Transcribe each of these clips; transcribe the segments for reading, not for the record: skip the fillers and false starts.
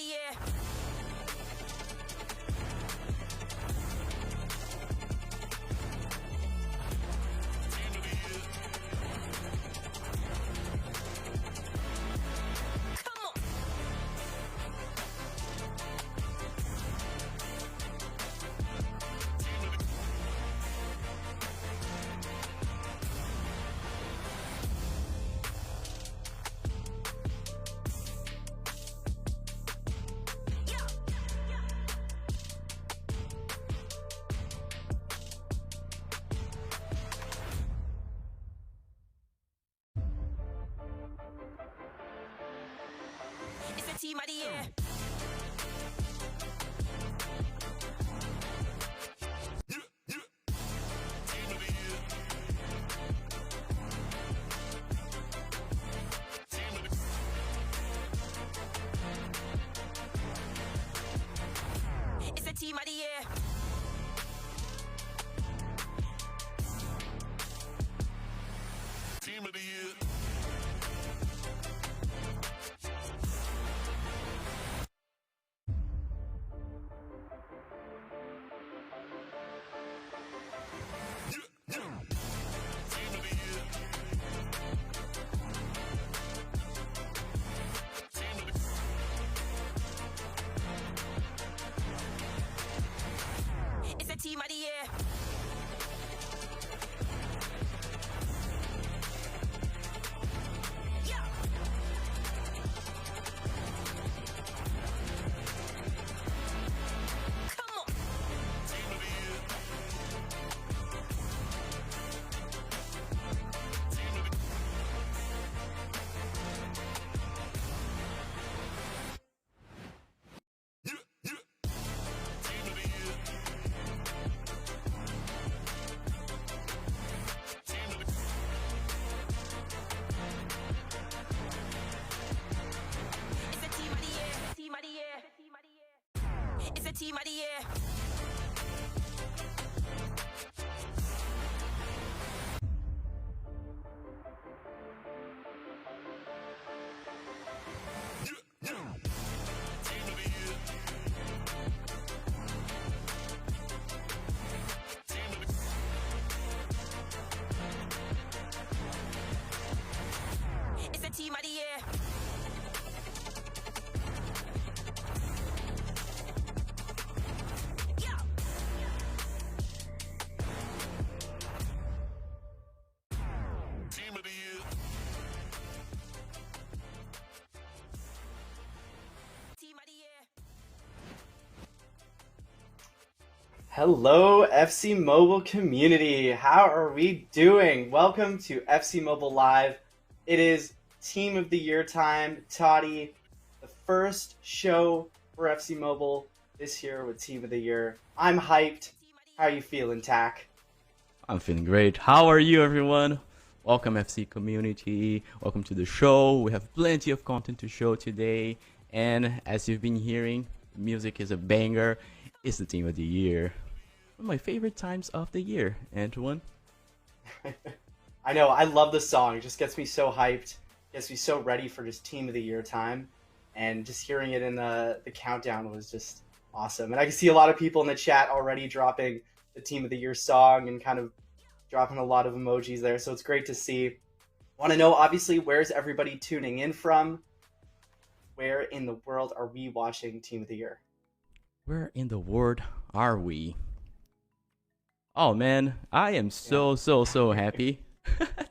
yeah. Come on. It's the team of the year. It's the team of the year. Team of the year. It's the team of the year. Yeah. Come on. It's the team of the year. Team of the year. Team of the year. It's the team of the year. It's the team of the year. Yeah. Team of the year. Team of the year. Hello, FC Mobile community. How are we doing? Welcome to FC Mobile Live. It is Team of the Year time. TOTY, the first show for FC Mobile this year with Team of the Year. I'm hyped. How are you feeling, Tack? I'm feeling great. How are you, everyone? Welcome, FC community. Welcome to the show. We have plenty of content to show today. And as you've been hearing, music is a banger. It's the Team of the Year. One of my favorite times of the year, Antoine. I know, I love the song. It just gets me so hyped. Gets me so ready for just Team of the Year time. And just hearing it in the countdown was just awesome. And I can see a lot of people in the chat already dropping the Team of the Year song and kind of dropping a lot of emojis there. So it's great to see. Want to know, obviously, where's everybody tuning in from? Where in the world are we watching Team of the Year? Where in the world are we? Oh, man. I am so happy.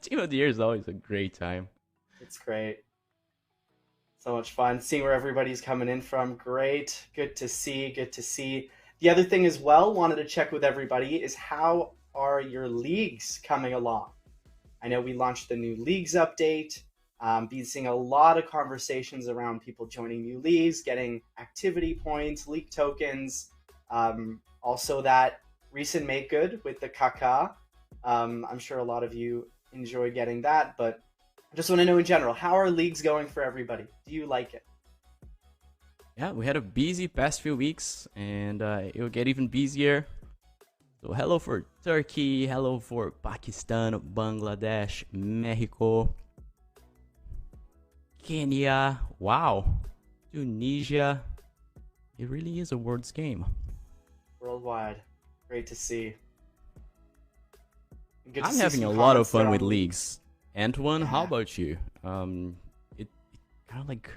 Team of the Year is always a great time. It's great. So much fun. Seeing where everybody's coming in from. Great. Good to see. Good to see. The other thing as well, wanted to check with everybody, is how are your leagues coming along? I know we launched the new leagues update. Been seeing a lot of conversations around people joining new leagues, getting activity points, league tokens. Also that recent make good with the Kaka. I'm sure a lot of you enjoy getting that, but I just want to know in general, how are leagues going for everybody? Do you like it? Yeah, we had a busy past few weeks, and it will get even busier. So hello for Turkey, hello for Pakistan, Bangladesh, Mexico, Kenya, wow, Tunisia, it really is a world's game. Worldwide. Great to see. Good to I'm see having some a lot of comments there fun with on leagues. Antoine, how Yeah. about you? It kind of like,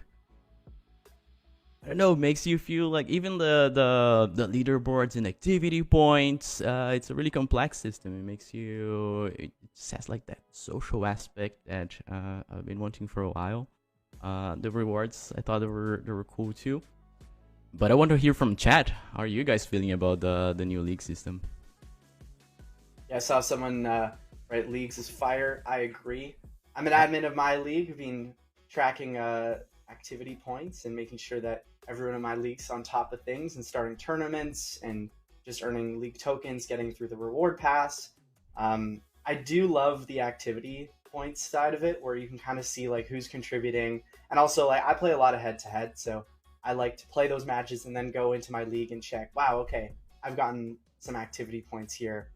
I don't know, makes you feel like even the leaderboards and activity points. It's a really complex system. It makes you. It just has like that social aspect that I've been wanting for a while. The rewards, I thought they were cool too. But I want to hear from chat. How are you guys feeling about the new league system? Yeah, I saw someone write leagues is fire. I agree. I'm an admin of my league, been tracking activity points and making sure that everyone in my league's on top of things and starting tournaments and just earning league tokens, getting through the reward pass. I do love the activity points side of it, where you can kind of see like who's contributing, and also like I play a lot of head to head, so I like to play those matches and then go into my league and check. Wow, okay, I've gotten some activity points here.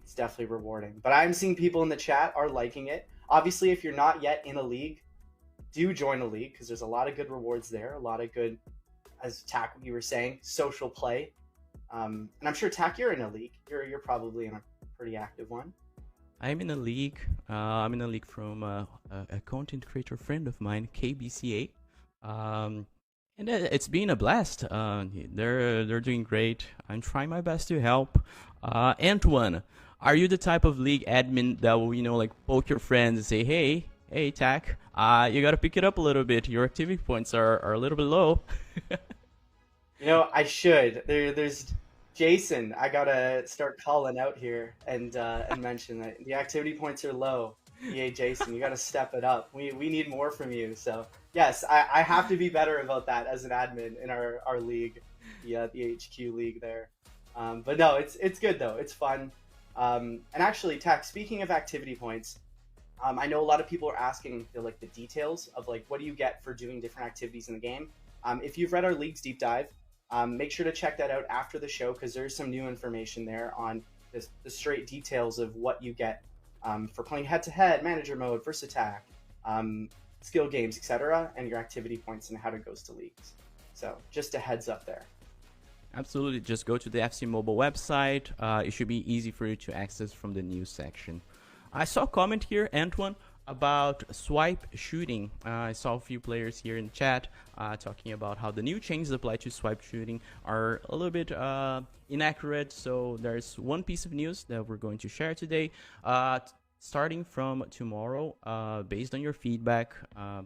It's definitely rewarding. But I'm seeing people in the chat are liking it. Obviously, if you're not yet in a league, do join a league because there's a lot of good rewards there. A lot of good, as Tack, you were saying, social play. And I'm sure Tack, you're in a league. You're probably in a pretty active one. I'm in a league. I'm in a league from a content creator friend of mine, KBCA. And it's been a blast. They're doing great. I'm trying my best to help. Antoine, are you the type of league admin that will, like poke your friends and say, hey, Tack, you gotta pick it up a little bit. Your activity points are a little bit low. I should. There's Jason. I gotta start calling out here and mention that the activity points are low. Yeah, Jason, you gotta step it up. We need more from you. So yes, I have to be better about that as an admin in our league, the HQ league there. But no, it's good though. It's fun. And actually, Tack, speaking of activity points, I know a lot of people are asking the details of what do you get for doing different activities in the game. If you've read our league's deep dive, make sure to check that out after the show because there's some new information there on the straight details of what you get for playing head-to-head, manager mode, versus attack, skill games, etc., and your activity points and how it goes to leagues. So just a heads up there. Absolutely. Just go to the FC Mobile website. It should be easy for you to access from the news section. I saw a comment here, Antoine, about swipe shooting. I saw a few players here in chat talking about how the new changes applied to swipe shooting are a little bit inaccurate. So there's one piece of news that we're going to share today. Starting from tomorrow, based on your feedback,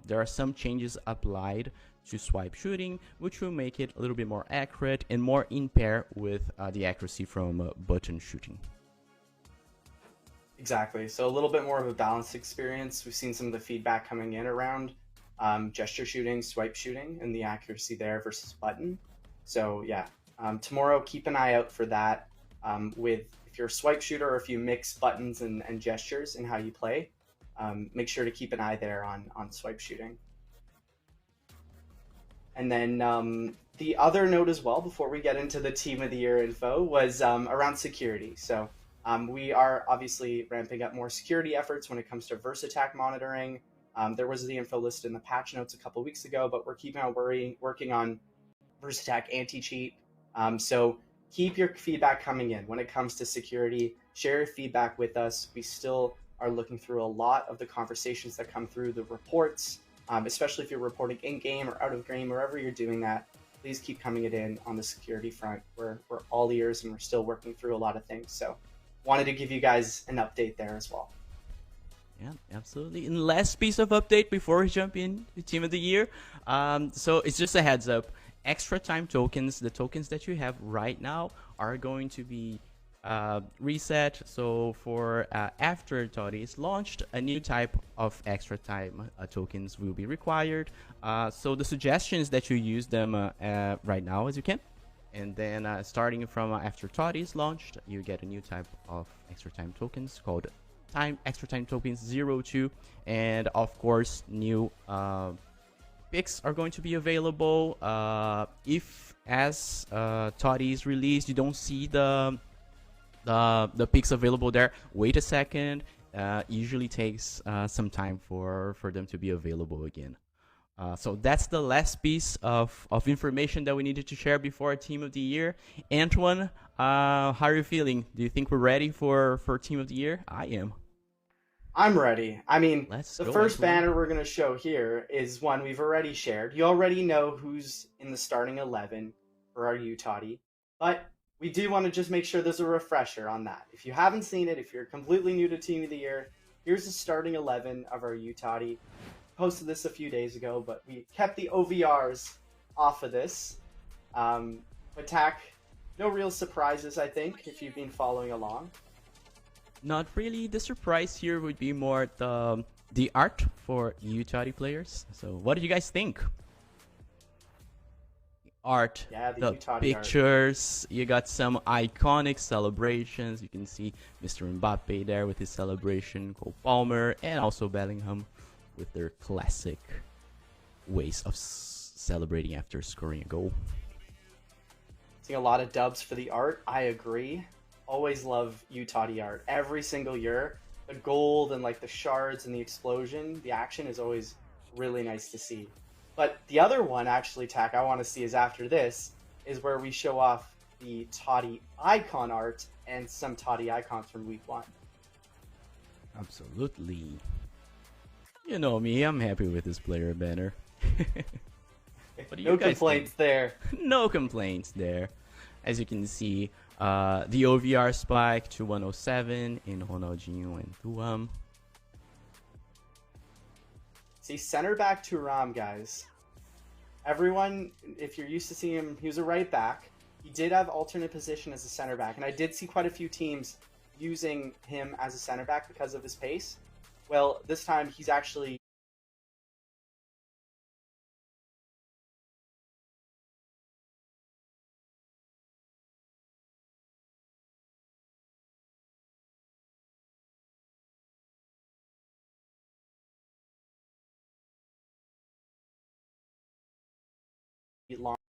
there are some changes applied to swipe shooting, which will make it a little bit more accurate and more in pair with the accuracy from button shooting. Exactly. So a little bit more of a balanced experience. We've seen some of the feedback coming in around gesture shooting, swipe shooting, and the accuracy there versus button. So yeah, tomorrow keep an eye out for that. If you're a swipe shooter or if you mix buttons and gestures in how you play, make sure to keep an eye there on swipe shooting. And then the other note as well, before we get into the Team of the Year info, was around security. So we are obviously ramping up more security efforts when it comes to verse attack monitoring. There was the info listed in the patch notes a couple weeks ago, but we're keeping on working on verse attack anti-cheat. So keep your feedback coming in when it comes to security. Share your feedback with us. We still are looking through a lot of the conversations that come through the reports, especially if you're reporting in-game or out of game, wherever you're doing that. Please keep coming it in on the security front. We're all ears and we're still working through a lot of things. So wanted to give you guys an update there as well. Yeah, absolutely. And last piece of update before we jump in to Team of the Year. So it's just a heads up. Extra time tokens, the tokens that you have right now, are going to be reset. So for after TOTY is launched, a new type of extra time tokens will be required. So the suggestion is that you use them right now as you can. And then starting from after TOTY is launched, you get a new type of extra time tokens called extra time tokens 02. And of course, new picks are going to be available. If as TOTY is released, you don't see the picks available there, wait a second. Usually takes some time for them to be available again. So that's the last piece of information that we needed to share before our Team of the Year. Antoine, how are you feeling? Do you think we're ready for Team of the Year? I am. I'm ready. I mean, Let's the go, first Antoine. banner we're going to show here is one we've already shared. You already know who's in the starting 11 for our UTOTY, but we do want to just make sure there's a refresher on that. If you haven't seen it, if you're completely new to Team of the Year, here's the starting 11 of our UTOTY. Posted this a few days ago, but we kept the OVRs off of this. Attack, no real surprises, I think, if you've been following along. Not really. The surprise here would be more the art for UTOTY players. So what do you guys think? Art, Yeah, the the UTOTY art. pictures, you got some iconic celebrations. You can see Mr. Mbappe there with his celebration, Cole Palmer, and also Bellingham with their classic ways of celebrating after scoring a goal. Seeing a lot of dubs for the art. I agree. Always love UTOTY art. Every single year, the gold and like the shards and the explosion, the action is always really nice to see. But the other one, actually, Tack, I want to see is after this, is where we show off the TOTY icon art and some TOTY icons from week 1. Absolutely. You know me, I'm happy with this player banner. What do you No guys complaints there. No complaints there. As you can see, the OVR spike to 107 in Ronaldinho and Thuram. See, center back Thuram, guys. Everyone, if you're used to seeing him, he was a right back. He did have alternate position as a center back, and I did see quite a few teams using him as a center back because of his pace. Well, this time he's actually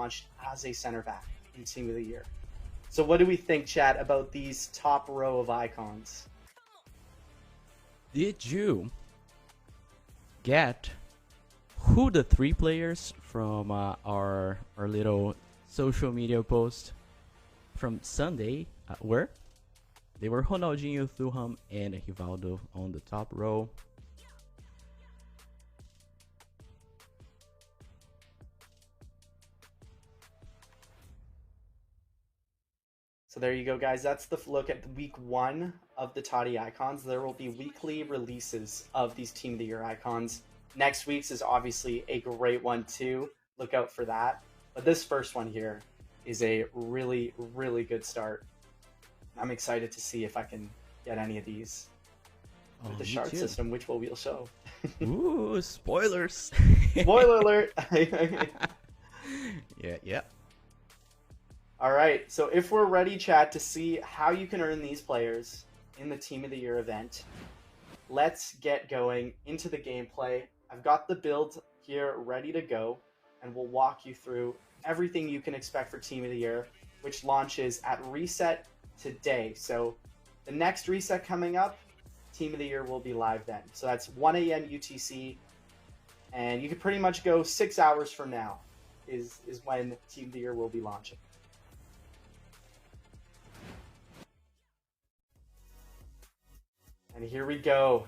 launched as a center back in Team of the Year. So what do we think, chat, about these top row of icons? Did you get who the 3 players from our little social media post from Sunday were? They were Ronaldinho, Thuram, and Rivaldo on the top row. So there you go, guys. That's the look at week 1 of the TOTY icons. There will be weekly releases of these Team of the Year icons. Next week's is obviously a great one too. Look out for that. But this first one here is a really, really good start. I'm excited to see if I can get any of these with the shard system, which we'll show. Ooh, spoilers! Spoiler alert! Yeah. All right, so if we're ready, chat, to see how you can earn these players in the Team of the Year event, let's get going into the gameplay. I've got the build here ready to go, and we'll walk you through everything you can expect for Team of the Year, which launches at reset today. So the next reset coming up, Team of the Year will be live then. So that's 1 a.m. UTC, and you can pretty much go 6 hours from now is when Team of the Year will be launching. And here we go.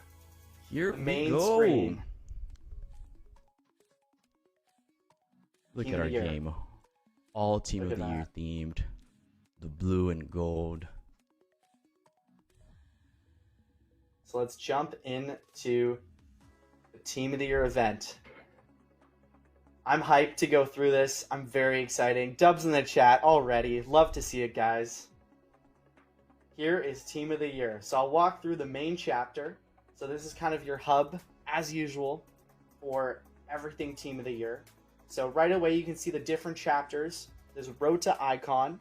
Here The main we go. screen. Look Team at of our the Year. game. All Team Look of at the Year that. themed. The blue and gold. So let's jump into the Team of the Year event. I'm hyped to go through this. I'm very excited. Dubs in the chat already. Love to see it, guys. Here is Team of the Year. So I'll walk through the main chapter. So this is kind of your hub, as usual, for everything Team of the Year. So right away you can see the different chapters. There's Road to Icon.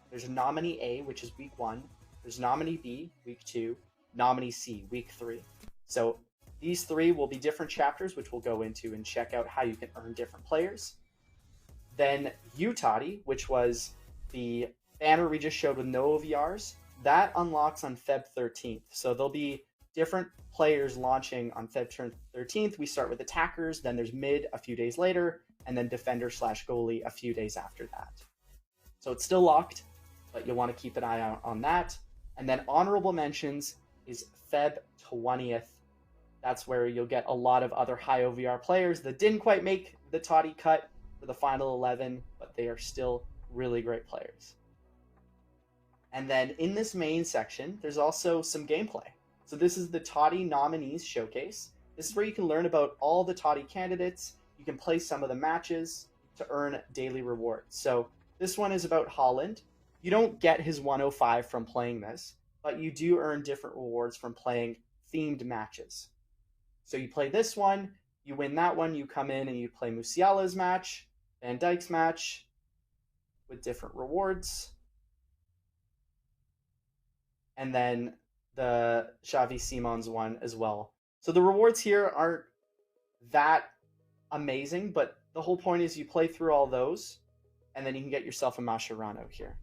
There's Nominee A, which is week 1. There's Nominee B, week 2. Nominee C, week 3. So these 3 will be different chapters, which we'll go into and check out how you can earn different players. Then UTOTY, which was the banner we just showed with no OVRs. That unlocks on Feb 13th. So there'll be different players launching on February 13th. We start with attackers, then there's mid a few days later, and then defender / goalie a few days after that. So it's still locked, but you'll want to keep an eye out on that. And then honorable mentions is Feb 20th. That's where you'll get a lot of other high OVR players that didn't quite make the TOTY cut for the final 11, but they are still really great players. And then in this main section, there's also some gameplay. So this is the TOTY Nominees Showcase. This is where you can learn about all the TOTY candidates. You can play some of the matches to earn daily rewards. So this one is about Holland. You don't get his 105 from playing this, but you do earn different rewards from playing themed matches. So you play this one, you win that one, you come in and you play Musiala's match, Van Dijk's match, with different rewards. And then the Xavi Simons one as well. So the rewards here aren't that amazing, but the whole point is you play through all those, and then you can get yourself a Mascherano here.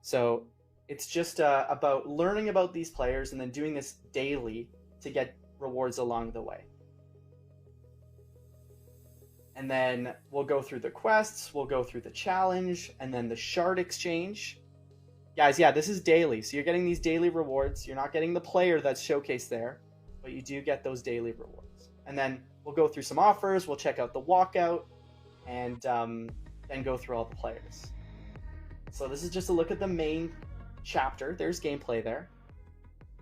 So it's just about learning about these players and then doing this daily to get rewards along the way. And then we'll go through the quests, we'll go through the challenge, and then the shard exchange. Guys, yeah, this is daily, so you're getting these daily rewards. You're not getting the player that's showcased there, but you do get those daily rewards. And then we'll go through some offers, we'll check out the walkout, and then go through all the players. So this is just a look at the main chapter. There's gameplay there.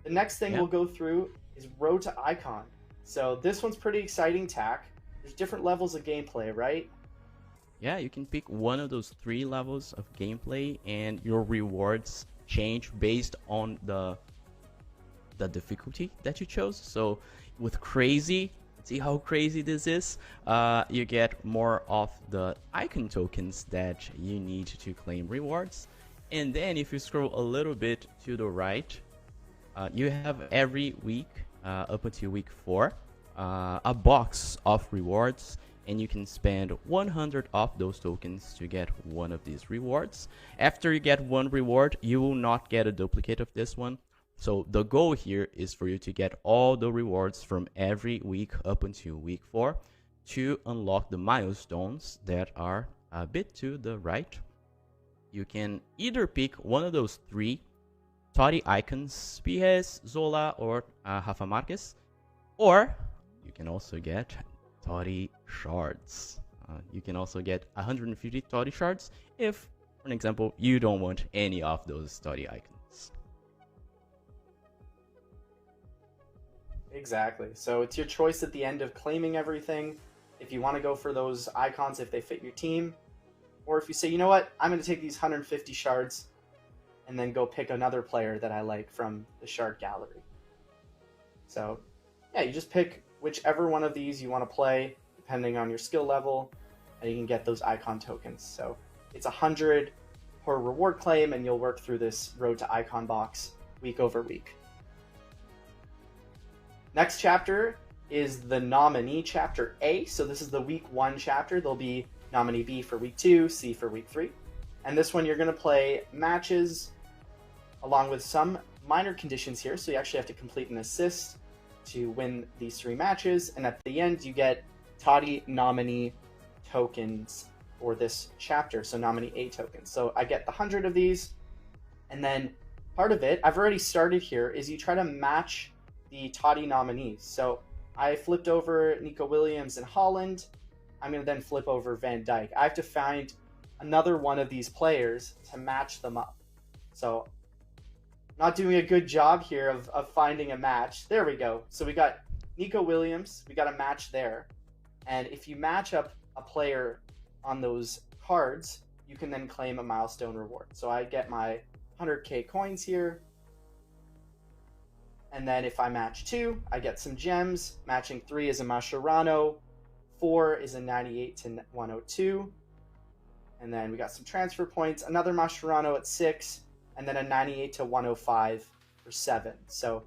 The next thing we'll go through is Road to Icon. So this one's pretty exciting, Tack. There's different levels of gameplay, right? Yeah, you can pick one of those 3 levels of gameplay, and your rewards change based on the difficulty that you chose. So with crazy, see how crazy this is, you get more of the icon tokens that you need to claim rewards. And then if you scroll a little bit to the right, you have every week up until week 4 a box of rewards, and you can spend 100 of those tokens to get one of these rewards. After you get one reward, you will not get a duplicate of this one. So the goal here is for you to get all the rewards from every week up until week 4 to unlock the milestones that are a bit to the right. You can either pick one of those 3 TOTY icons, Pires, Zola, or Rafa Marquez, or you can also get TOTY shards. You can also get 150 TOTY shards if, for an example, you don't want any of those TOTY icons. Exactly. So it's your choice at the end of claiming everything. If you want to go for those icons, if they fit your team, or if you say, you know what, I'm going to take these 150 shards and then go pick another player that I like from the shard gallery. So yeah, you just pick whichever one of these you want to play, depending on your skill level, and you can get those icon tokens. So it's 100 per reward claim, and you'll work through this Road to Icon box week over week. Next chapter is the nominee chapter A. So this is the week 1 chapter. There'll be nominee B for week 2, C for week 3. And this one you're going to play matches along with some minor conditions here. So you actually have to complete an assist to win these 3 matches. And at the end, you get TOTY nominee tokens for this chapter. So nominee A tokens. So I get the 100 of these. And then part of it, I've already started here, is you try to match the TOTY nominees. So I flipped over Nico Williams and Holland. I'm going to then flip over Van Dijk. I have to find another one of these players to match them up. So not doing a good job here of finding a match. There we go. So we got Nico Williams. We got a match there. And if you match up a player on those cards, you can then claim a milestone reward. So I get my 100k coins here. And then if I match 2, I get some gems. Matching 3 is a Mascherano. 4 is a 98 to 102. And then we got some transfer points. Another Mascherano at 6. And then a 98 to 105 for 7. So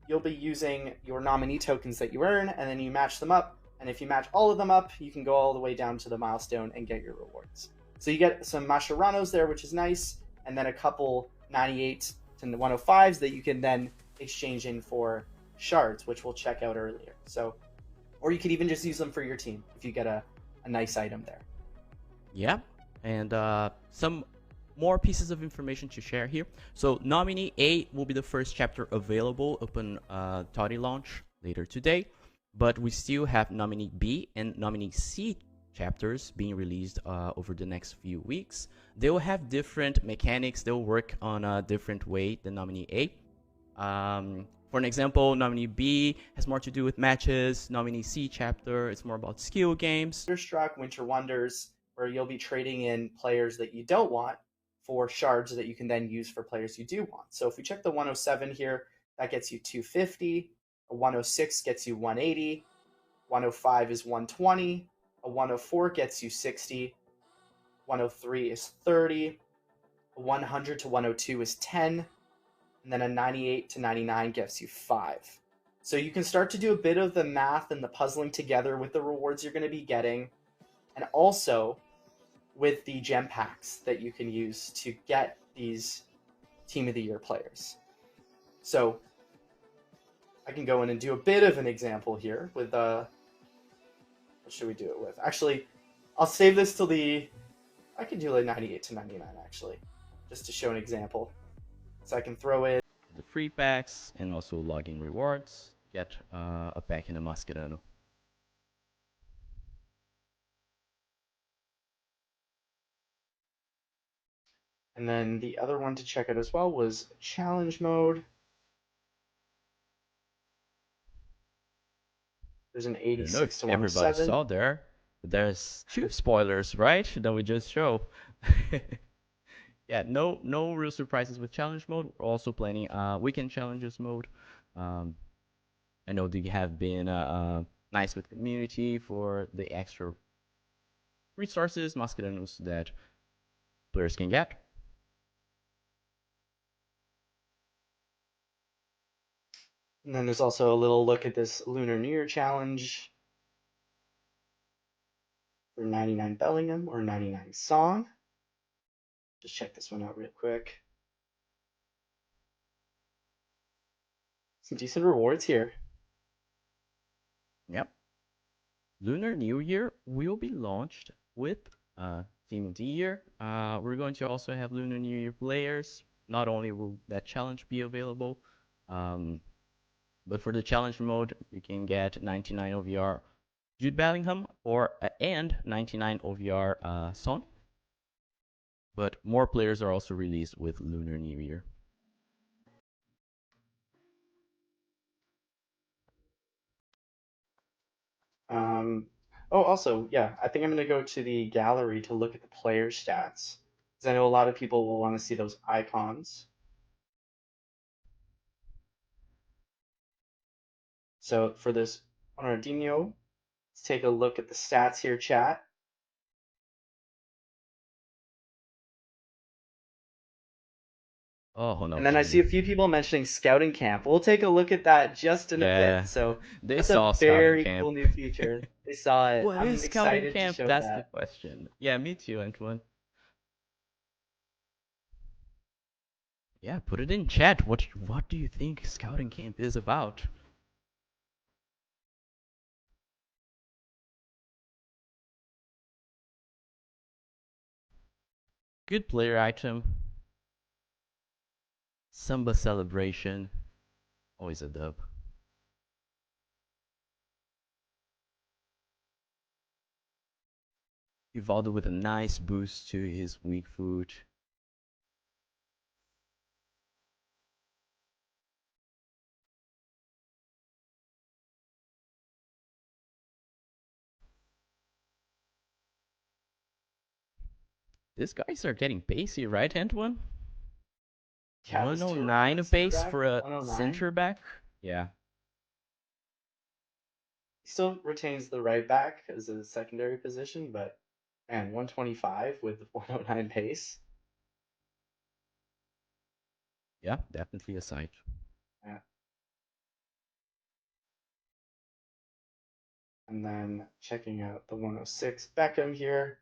you'll be using your nominee tokens that you earn, and then you match them up. And if you match all of them up, you can go all the way down to the milestone and get your rewards. So you get some Mascheranos there, which is nice. And then a couple 98 to 105s that you can then exchanging for shards, which we'll check out earlier. So, or you could even just use them for your team if you get a nice item there. Yeah, and some more pieces of information to share here. So Nominee A will be the first chapter available upon TOTY launch later today, but we still have Nominee B and Nominee C chapters being released over the next few weeks. They will have different mechanics. They'll work on a different way than Nominee A. For an example, Nominee B has more to do with matches. Nominee C chapter, it's more about skill games. Thunderstruck, Winter Wonders, where you'll be trading in players that you don't want for shards that you can then use for players you do want. So if we check the 107 here, that gets you 250. A 106 gets you 180. 105 is 120. A 104 gets you 60. 103 is 30. A 100 to 102 is 10. And then a 98 to 99 gives you 5. So you can start to do a bit of the math and the puzzling together with the rewards you're going to be getting, and also with the gem packs that you can use to get these Team of the Year players. So I can go in and do a bit of an example here with what should we do it with? Actually, I'll save this till I can do like 98 to 99 actually, just to show an example. So I can throw in The free packs and also login rewards. Get a pack in a Mascherano. and then the other one to check out as well was challenge mode. There's an I don't know 86 if to everybody 107. saw there, but there's 2 spoilers, right? That we just show. Yeah, no real surprises with challenge mode. We're also planning weekend challenges mode. I know they have been nice with community for the extra resources, Mascheranos that players can get. And then there's also a little look at this Lunar New Year challenge for 99 Bellingham or 99 Song. Just check this one out real quick. Some decent rewards here. Yep. Lunar New Year will be launched with Team of the Year. We're going to also have Lunar New Year players. Not only will that challenge be available, but for the challenge mode, you can get 99 OVR Jude Bellingham or and 99 OVR Son. But more players are also released with Lunar New Year. Oh, also, yeah, I think I'm going to go to the gallery to look at the player stats, because I know a lot of people will want to see those icons. So for this Ronaldinho, let's take a look at the stats here, chat. Oh, no. And then I see a few people mentioning scouting camp. We'll take a look at that just in a Yeah, bit. So they that's saw a scouting very camp. cool new feature. They saw it. What I'm is scouting excited to camp? show That's the that. question. Yeah, me too, Antoine. Yeah, put it in chat. What do you think scouting camp is about? Good player item. Samba celebration. Always a dub. Ivaldo with a nice boost to his weak foot. These guys are getting pacey, right, Antoine? Yeah, this 109 of center pace back, for a 109. center back? Yeah. He still retains the right back as a secondary position, but man, 125 with 109 pace. Yeah, definitely a sight. Yeah. And then checking out the 106 Beckham here.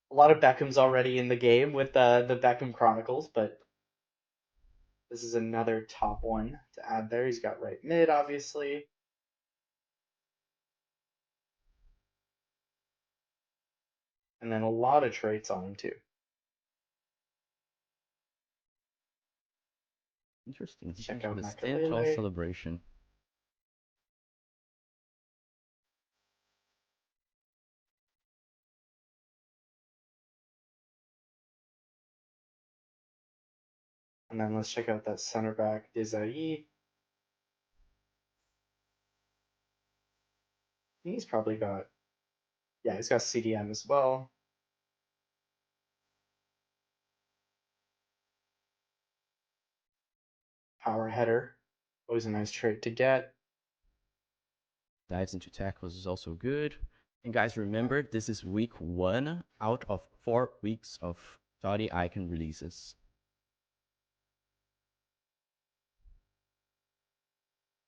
A lot of Beckhams already in the game with the Beckham Chronicles, but This is another top one to add there. He's got right mid, obviously. And then a lot of traits on him too. Interesting. He Check comes out with a stand tall Makalele. celebration. And then let's check out that center back, Desai. He's probably got, yeah, he's got CDM as well. Power header, always a nice trait to get. Dives into tackles is also good. And guys, remember, this is week 1 out of 4 weeks of TOTY icon releases.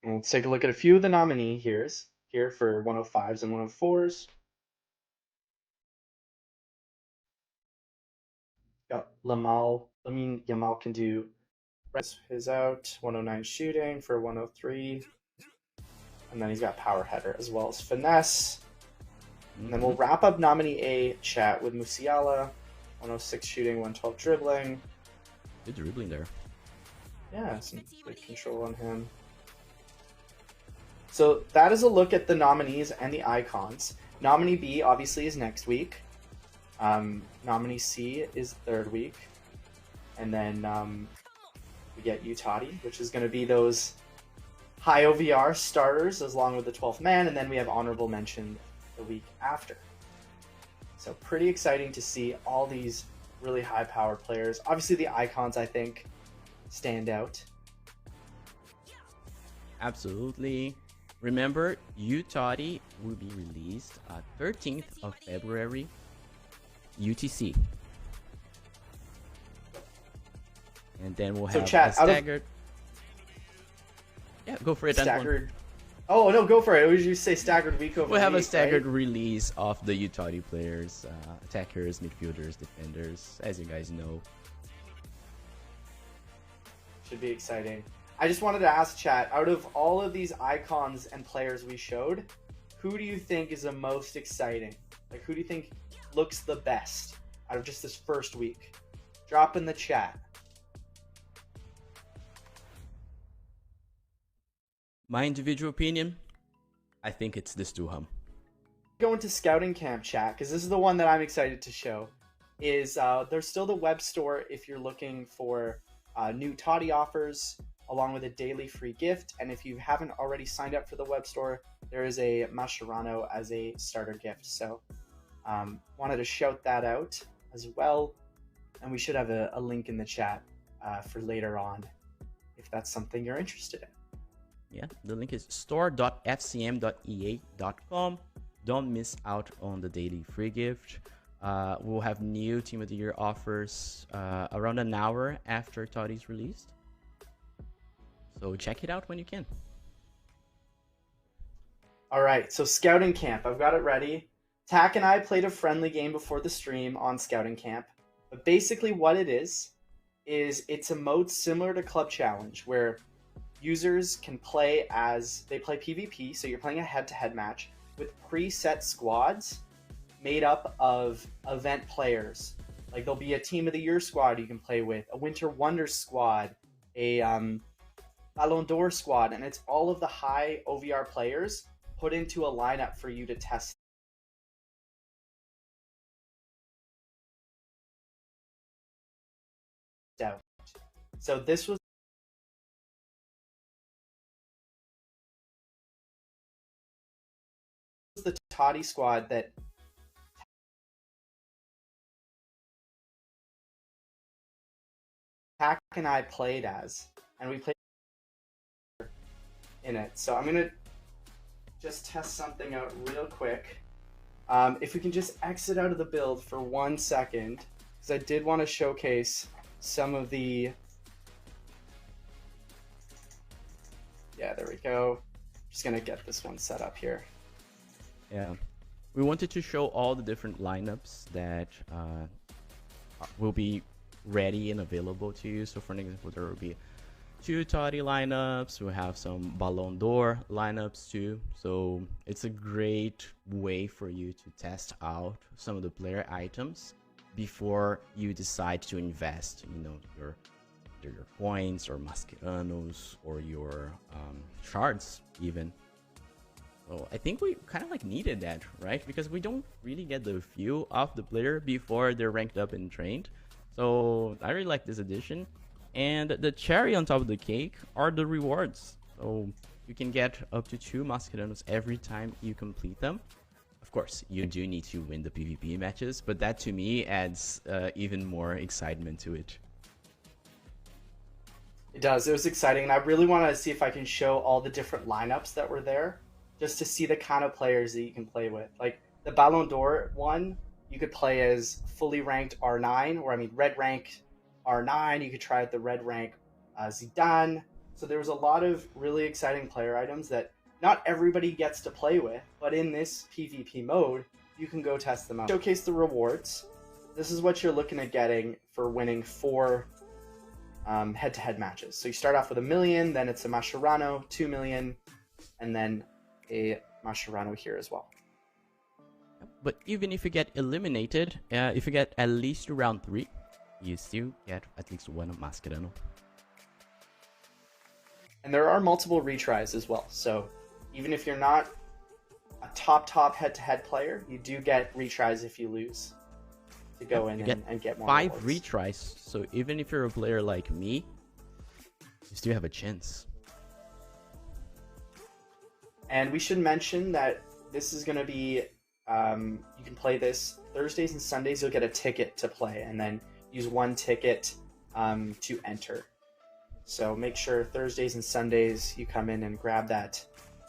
And let's take a look at a few of the nominee here for 105s and 104s. Got Lamine Yamal can do his out, 109 shooting for 103. And then he's got power header as well as finesse. And then we'll wrap up nominee A chat with Musiala, 106 shooting, 112 dribbling. Good dribbling there. Yeah, some good control on him. So that is a look at the nominees and the icons. Nominee B obviously is next week. Nominee C is third week. And then we get TOTY, which is going to be those high OVR starters along with the 12th man. And then we have honorable mention the week after. So pretty exciting to see all these really high powered players. Obviously the icons, I think, stand out. Absolutely. Remember, TOTY will be released 13th of February, UTC. And then we'll have a staggered... Yeah, go for it. Staggered... Oh, no, go for it. Would you say staggered week over We'll have week, a staggered right? release of the TOTY players, attackers, midfielders, defenders, as you guys know. Should be exciting. I just wanted to ask chat, out of all of these icons and players we showed, who do you think is the most exciting? Like, who do you think looks the best out of just this first week? Drop in the chat. My individual opinion, I think it's this Duham. Go into scouting camp chat, because this is the one that I'm excited to show. There's still the web store if you're looking for new TOTY offers, along with a daily free gift. And if you haven't already signed up for the web store, there is a Mascherano as a starter gift. So wanted to shout that out as well. And we should have a link in the chat for later on, if that's something you're interested in. Yeah, the link is store.fcm.ea.com. Don't miss out on the daily free gift. We'll have new Team of the Year offers around an hour after TOTY is released. So check it out when you can. All right, so Scouting Camp, I've got it ready. Tack and I played a friendly game before the stream on Scouting Camp. But basically what it is it's a mode similar to Club Challenge, where users can play they play PvP, so you're playing a head-to-head match with preset squads made up of event players. Like, there'll be a Team of the Year squad you can play with, a Winter Wonders squad, a Ballon d'Or squad, and it's all of the high OVR players put into a lineup for you to test out. So this was the TOTY squad that Tack and I played as, and we played in it. So I'm gonna just test something out real quick. If we can just exit out of the build for 1 second, because I did want to showcase some of the... Yeah, there we go. Just gonna get this one set up here. Yeah, we wanted to show all the different lineups that will be ready and available to you. So for an example, there will be two TOTY lineups. We have some Ballon d'Or lineups too. So it's a great way for you to test out some of the player items before you decide to invest, you know, your coins or Masqueranos or your shards even. So I think we kind of like needed that, right? Because we don't really get the feel of the player before they're ranked up and trained. So I really like this addition. And the cherry on top of the cake are the rewards. So you can get up to 2 Masqueranos every time you complete them. Of course, you do need to win the PvP matches, but that to me adds even more excitement to it. It does. It was exciting, and I really want to see if I can show all the different lineups that were there, just to see the kind of players that you can play with. Like the Ballon d'Or one, you could play as fully ranked R9, or I mean red rank R9. You could try out the red rank Zidane. So there was a lot of really exciting player items that not everybody gets to play with, but in this PvP mode, you can go test them out. Showcase the rewards. This is what you're looking at getting for winning 4 head-to-head matches. So you start off with 1 million, then it's a Mascherano, 2 million, and then a Mascherano here as well. But even if you get eliminated, if you get at least to round 3, you still get at least 1 Mascherano. And there are multiple retries as well. So even if you're not a top head-to-head player, you do get retries if you lose to go in and get more 5 rewards. retries. So even if you're a player like me, you still have a chance. And we should mention that this is going to be, you can play this Thursdays and Sundays. You'll get a ticket to play, and then use 1 ticket to enter. So make sure Thursdays and Sundays you come in and grab that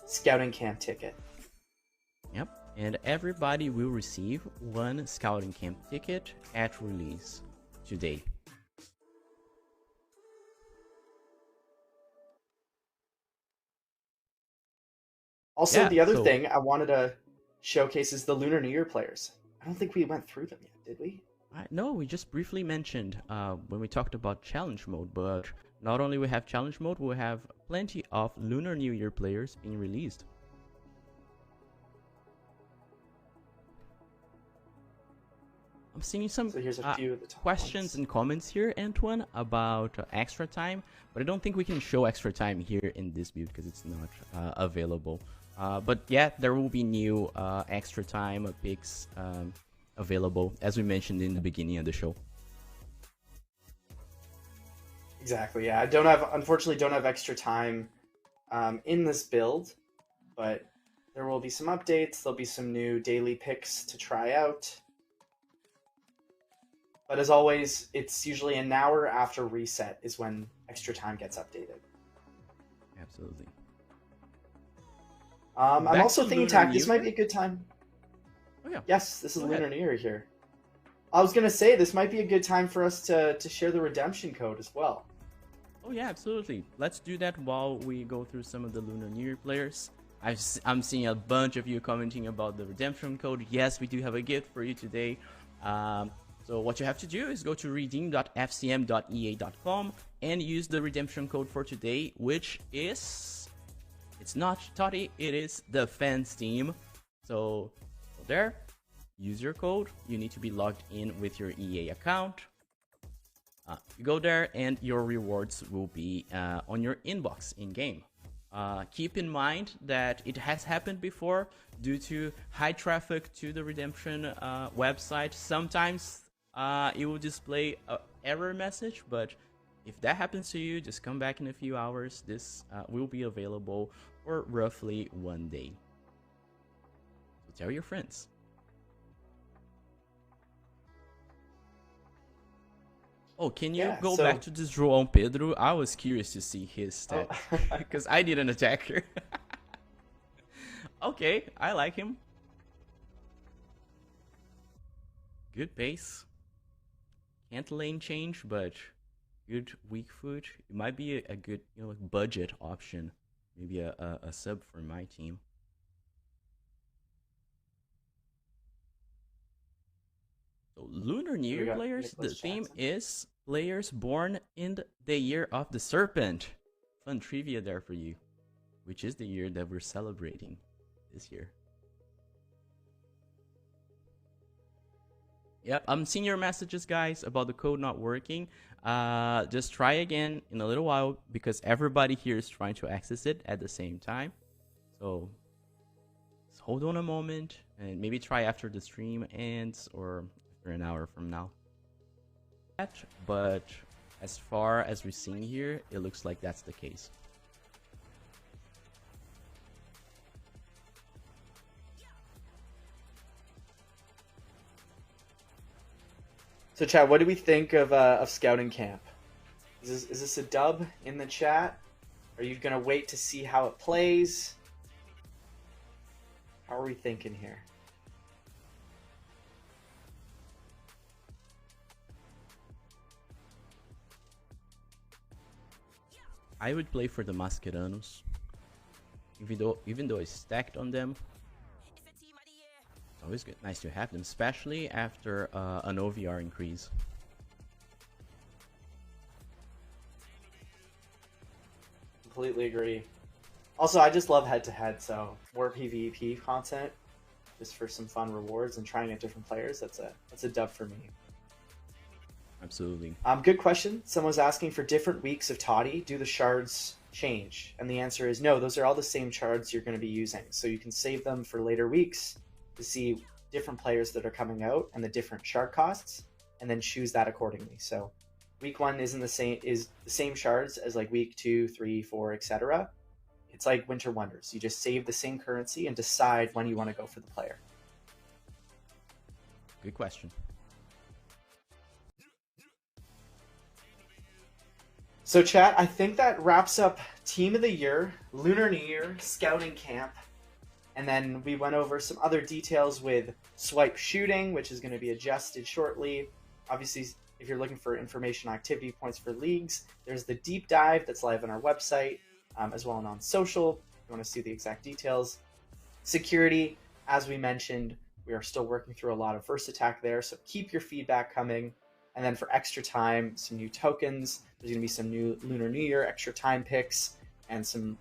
scouting camp ticket. Yep. And everybody will receive 1 scouting camp ticket at release today. Also, Yeah, the other so- thing I wanted to showcase is the Lunar New Year players. I don't think we went through them yet, did we? No, we just briefly mentioned when we talked about challenge mode, but not only we have challenge mode, we have plenty of Lunar New Year players being released. I'm seeing some So here's a few of the top questions ones. and comments here, Antoine, about extra time, but I don't think we can show extra time here in this build because it's not available. But yeah, there will be new extra time picks available, as we mentioned in the beginning of the show. Exactly, yeah. Unfortunately don't have extra time in this build, but there will be some updates. There'll be some new daily picks to try out. But as always, it's usually an hour after reset is when extra time gets updated. Absolutely. I'm Back also to thinking, Lunar Tack, this New might be Year? a good time. Oh yeah. Yes, this is Go Lunar ahead. New Year here. I was going to say, this might be a good time for us to share the redemption code as well. Oh yeah, absolutely. Let's do that while we go through some of the Lunar New Year players. I'm seeing a bunch of you commenting about the redemption code. Yes, we do have a gift for you today. So what you have to do is go to redeem.fcm.ea.com and use the redemption code for today, which is, it's not TOTY, it is the fans team. So go there, use your code. You need to be logged in with your EA account. You go there and your rewards will be on your inbox in game. Keep in mind that it has happened before due to high traffic to the redemption website. Sometimes it will display an error message, but if that happens to you, just come back in a few hours. This will be available for roughly 1 day. So tell your friends. Oh, can you go back to this João Pedro? I was curious to see his stat because I did an attacker. Okay, I like him. Good pace. Can't lane change, but good weak foot. It might be a good, you know, budget option. Maybe a sub for my team. So Lunar New Year players, the theme is players born in the year of the serpent. fun trivia there for you. Which is the year that we're celebrating this year? Yep, I'm seeing your messages, guys, about the code not working. Just try again in a little while because everybody here is trying to access it at the same time. So just hold on a moment and maybe try after the stream ends or after an hour from now. But as far as we're seeing here, it looks like that's the case. So, chat, what do we think of scouting camp? Is this a dub in the chat? Are you gonna wait to see how it plays? How are we thinking here? I would play for the Masqueranos, even though it's stacked on them. It's always good, nice to have them, especially after an OVR increase. Completely agree. Also, I just love head-to-head, so more PvP content, just for some fun rewards and trying out different players. That's a dub for me. Absolutely. Good question. Someone's asking for different weeks of TOTY. Do the shards change? And the answer is no. Those are all the same shards you're going to be using. So you can save them for later weeks to see different players that are coming out and the different shard costs, and then choose that accordingly. So week 1 is the same shards as like week 2, 3, 4, etc. It's like Winter Wonders. You just save the same currency and decide when you want to go for the player. Good question. So chat, I think that wraps up Team of the Year, Lunar New Year, Scouting Camp, and then we went over some other details with swipe shooting, which is going to be adjusted shortly. Obviously, if you're looking for information on activity points for leagues, there's the deep dive that's live on our website, as well as on social, if you want to see the exact details. Security, as we mentioned, we are still working through a lot of verse attack there, so keep your feedback coming. And then for extra time, some new tokens. There's going to be some new Lunar New Year extra time picks and some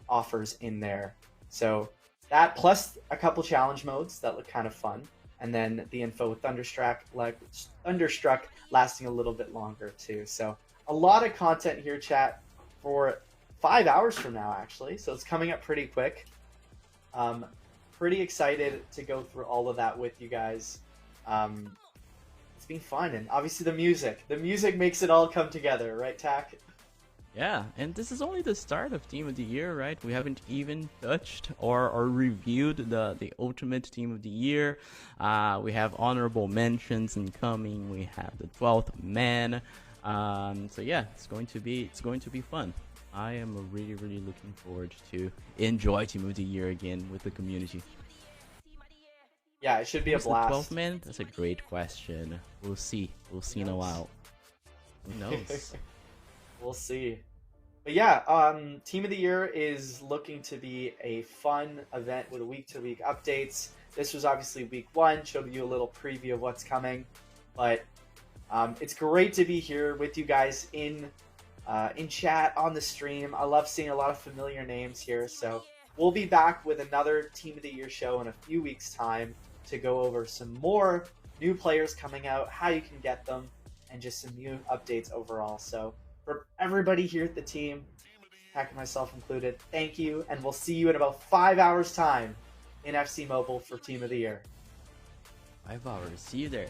offers in there. So that plus a couple challenge modes that look kind of fun. And then the info with Thunderstruck lasting a little bit longer too. So a lot of content here, chat, for 5 hours from now, actually. So it's coming up pretty quick. Pretty excited to go through all of that with you guys. It's been fun, and obviously the music makes it all come together, right, Tak? Yeah, and this is only the start of Team of the Year, right? We haven't even touched or reviewed the Ultimate Team of the Year. We have honorable mentions incoming. We have the 12th man. So yeah, it's going to be fun. I am really looking forward to enjoy Team of the Year again with the community. Yeah, it should be a blast. 12th man? That's a great question. We'll see. We'll see in a while. Who knows? We'll see. But yeah, Team of the Year is looking to be a fun event with week-to-week updates. This was obviously week 1, showed you a little preview of what's coming. But it's great to be here with you guys in chat, on the stream. I love seeing a lot of familiar names here. So we'll be back with another Team of the Year show in a few weeks' time to go over some more new players coming out, how you can get them, and just some new updates overall. So for everybody here at the team, Tak and myself included, thank you, and we'll see you in about 5 hours' time in FC Mobile for Team of the Year. 5 hours. See you there.